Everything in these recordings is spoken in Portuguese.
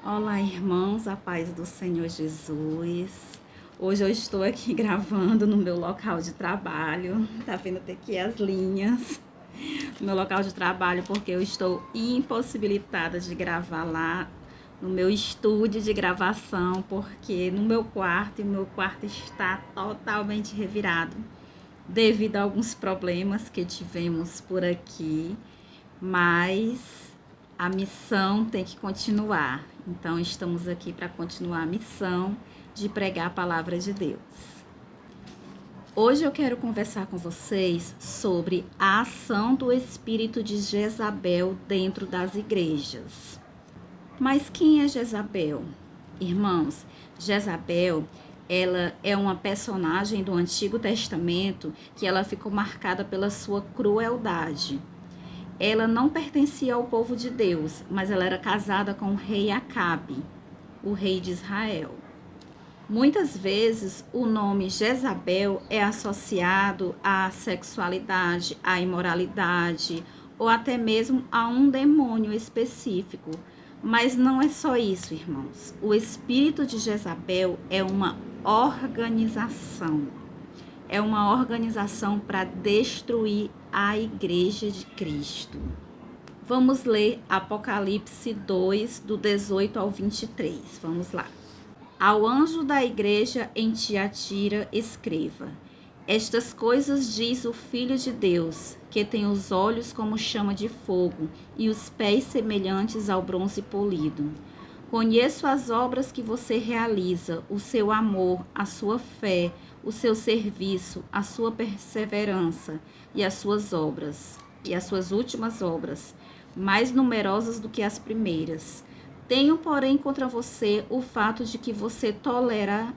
Olá, irmãos, a paz do Senhor Jesus. Hoje eu estou aqui gravando no meu local de trabalho. Tá vendo até aqui as linhas no meu local de trabalho, porque eu estou impossibilitada de gravar lá no meu estúdio de gravação, porque no meu quarto, e o meu quarto está totalmente revirado devido a alguns problemas que tivemos por aqui, mas a missão tem que continuar. Então, estamos aqui para continuar a missão de pregar a palavra de Deus. Hoje eu quero conversar com vocês sobre a ação do espírito de Jezabel dentro das igrejas. Mas quem é Jezabel? Irmãos, Jezabel, ela é uma personagem do Antigo Testamento que ela ficou marcada pela sua crueldade. Ela não pertencia ao povo de Deus, mas ela era casada com o rei Acabe, o rei de Israel. Muitas vezes o nome Jezabel é associado à sexualidade, à imoralidade ou até mesmo a um demônio específico. Mas não é só isso, irmãos. O espírito de Jezabel é uma organização. É uma organização para destruir a igreja de Cristo. Vamos ler Apocalipse 2, do 18 ao 23. Vamos lá. Ao anjo da igreja em Tiatira, escreva: estas coisas diz o Filho de Deus, que tem os olhos como chama de fogo e os pés semelhantes ao bronze polido. Conheço as obras que você realiza, o seu amor, a sua fé, o seu serviço, a sua perseverança e as suas obras, e as suas últimas obras, mais numerosas do que as primeiras. Tenho, porém, contra você o fato de você tolerar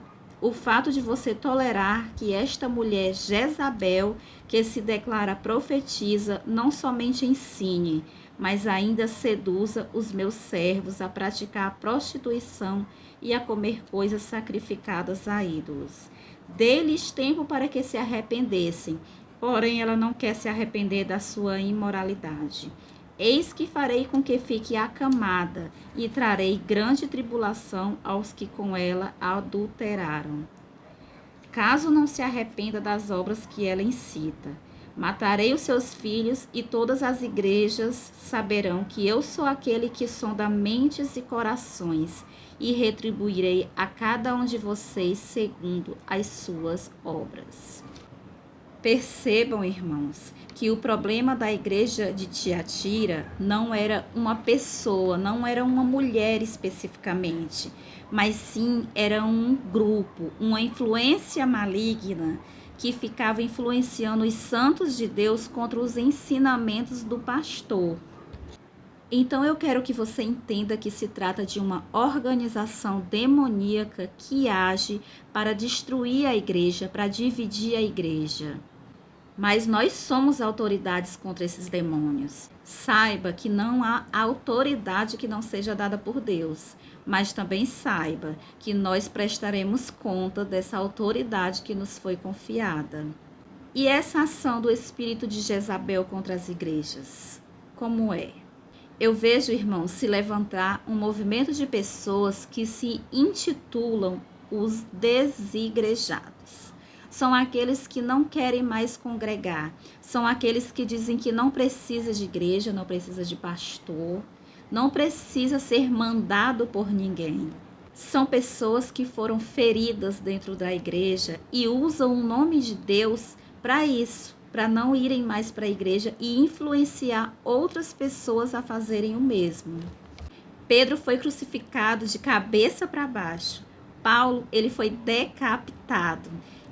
que esta mulher Jezabel, que se declara profetisa, não somente ensine, mas ainda seduza os meus servos a praticar a prostituição e a comer coisas sacrificadas a ídolos. Dê-lhes tempo para que se arrependessem, porém ela não quer se arrepender da sua imoralidade. Eis que farei com que fique acamada e trarei grande tribulação aos que com ela adulteraram. Caso não se arrependa das obras que ela incita, matarei os seus filhos e todas as igrejas saberão que eu sou aquele que sonda mentes e corações e retribuirei a cada um de vocês segundo as suas obras. Percebam, irmãos, que o problema da igreja de Tiatira não era uma pessoa, não era uma mulher especificamente, mas sim era um grupo, uma influência maligna que ficava influenciando os santos de Deus contra os ensinamentos do pastor. Então eu quero que você entenda que se trata de uma organização demoníaca que age para destruir a igreja, para dividir a igreja. Mas nós somos autoridades contra esses demônios. Saiba que não há autoridade que não seja dada por Deus, mas também saiba que nós prestaremos conta dessa autoridade que nos foi confiada. E essa ação do espírito de Jezabel contra as igrejas, como é? Eu vejo, irmãos, se levantar um movimento de pessoas que se intitulam os desigrejados. São aqueles que não querem mais congregar. São aqueles que dizem que não precisa de igreja, não precisa de pastor, não precisa ser mandado por ninguém. São pessoas que foram feridas dentro da igreja e usam o nome de Deus para isso, para não irem mais para a igreja e influenciar outras pessoas a fazerem o mesmo. Pedro foi crucificado de cabeça para baixo. Paulo, ele foi decapitado.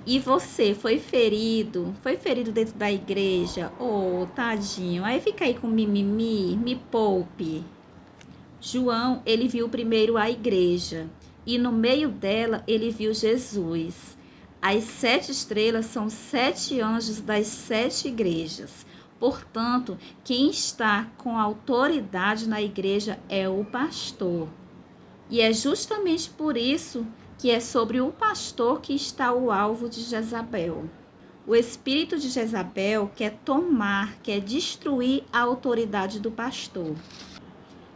E você foi ferido dentro da igreja. Oh, tadinho. Aí fica aí com mimimi, me poupe. João, ele viu primeiro a igreja e no meio dela ele viu Jesus. As 7 estrelas são 7 anjos das 7 igrejas. Portanto, quem está com autoridade na igreja é o pastor. E é justamente por isso que é sobre o pastor que está o alvo de Jezabel. O espírito de Jezabel quer quer destruir a autoridade do pastor.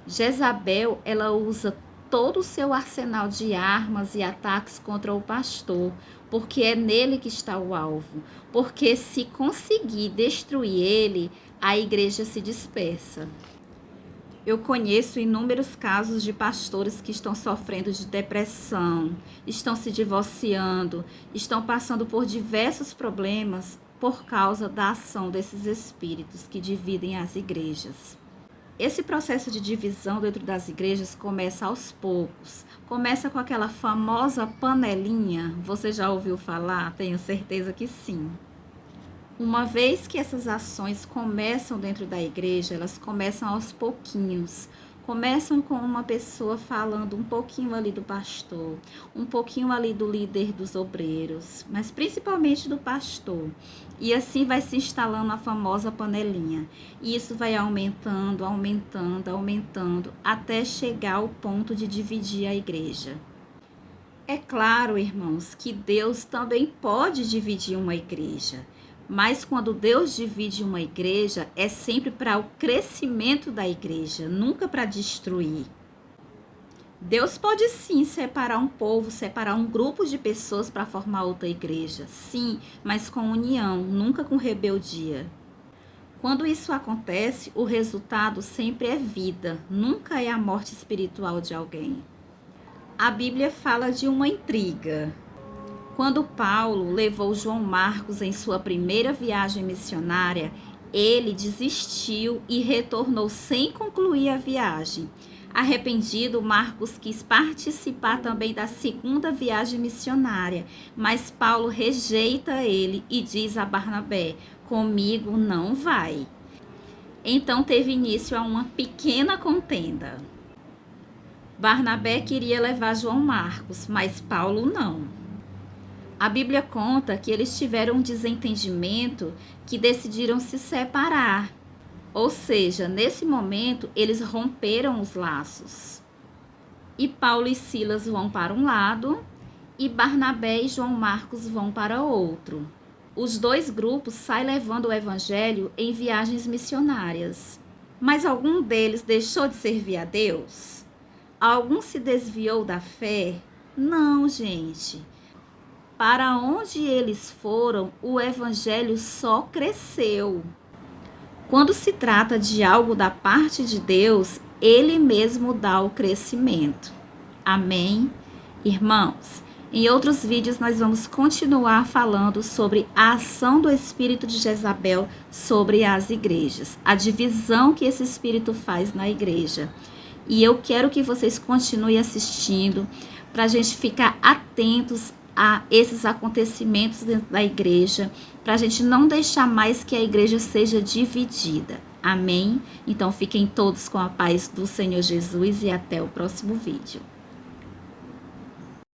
Jezabel, ela usa todo o seu arsenal de armas e ataques contra o pastor, porque é nele que está o alvo. Porque se conseguir destruir ele, a igreja se dispersa. Eu conheço inúmeros casos de pastores que estão sofrendo de depressão, estão se divorciando, estão passando por diversos problemas por causa da ação desses espíritos que dividem as igrejas. Esse processo de divisão dentro das igrejas começa aos poucos. Começa com aquela famosa panelinha. Você já ouviu falar? Tenho certeza que sim. Uma vez que essas ações começam dentro da igreja, elas começam aos pouquinhos. Começam com uma pessoa falando um pouquinho ali do pastor, um pouquinho ali do líder dos obreiros, mas principalmente do pastor. E assim vai se instalando a famosa panelinha. E isso vai aumentando, aumentando, aumentando, até chegar ao ponto de dividir a igreja. É claro, irmãos, que Deus também pode dividir uma igreja. Mas quando Deus divide uma igreja, é sempre para o crescimento da igreja, nunca para destruir. Deus pode sim separar um povo, separar um grupo de pessoas para formar outra igreja. Sim, mas com união, nunca com rebeldia. Quando isso acontece, o resultado sempre é vida, nunca é a morte espiritual de alguém. A Bíblia fala de uma intriga. Quando Paulo levou João Marcos em sua primeira viagem missionária, ele desistiu e retornou sem concluir a viagem. Arrependido, Marcos quis participar também da segunda viagem missionária, mas Paulo rejeita ele e diz a Barnabé: "Comigo não vai". Então teve início a uma pequena contenda. Barnabé queria levar João Marcos, mas Paulo não. A Bíblia conta que eles tiveram um desentendimento que decidiram se separar. Ou seja, nesse momento, eles romperam os laços. E Paulo e Silas vão para um lado e Barnabé e João Marcos vão para outro. Os dois grupos saem levando o evangelho em viagens missionárias. Mas algum deles deixou de servir a Deus? Algum se desviou da fé? Não, gente. Para onde eles foram, o evangelho só cresceu. Quando se trata de algo da parte de Deus, ele mesmo dá o crescimento. Amém? Irmãos, em outros vídeos nós vamos continuar falando sobre a ação do espírito de Jezabel sobre as igrejas, a divisão que esse espírito faz na igreja. E eu quero que vocês continuem assistindo para a gente ficar atentos a esses acontecimentos dentro da igreja, para a gente não deixar mais que a igreja seja dividida. Amém? Então fiquem todos com a paz do Senhor Jesus e até o próximo vídeo.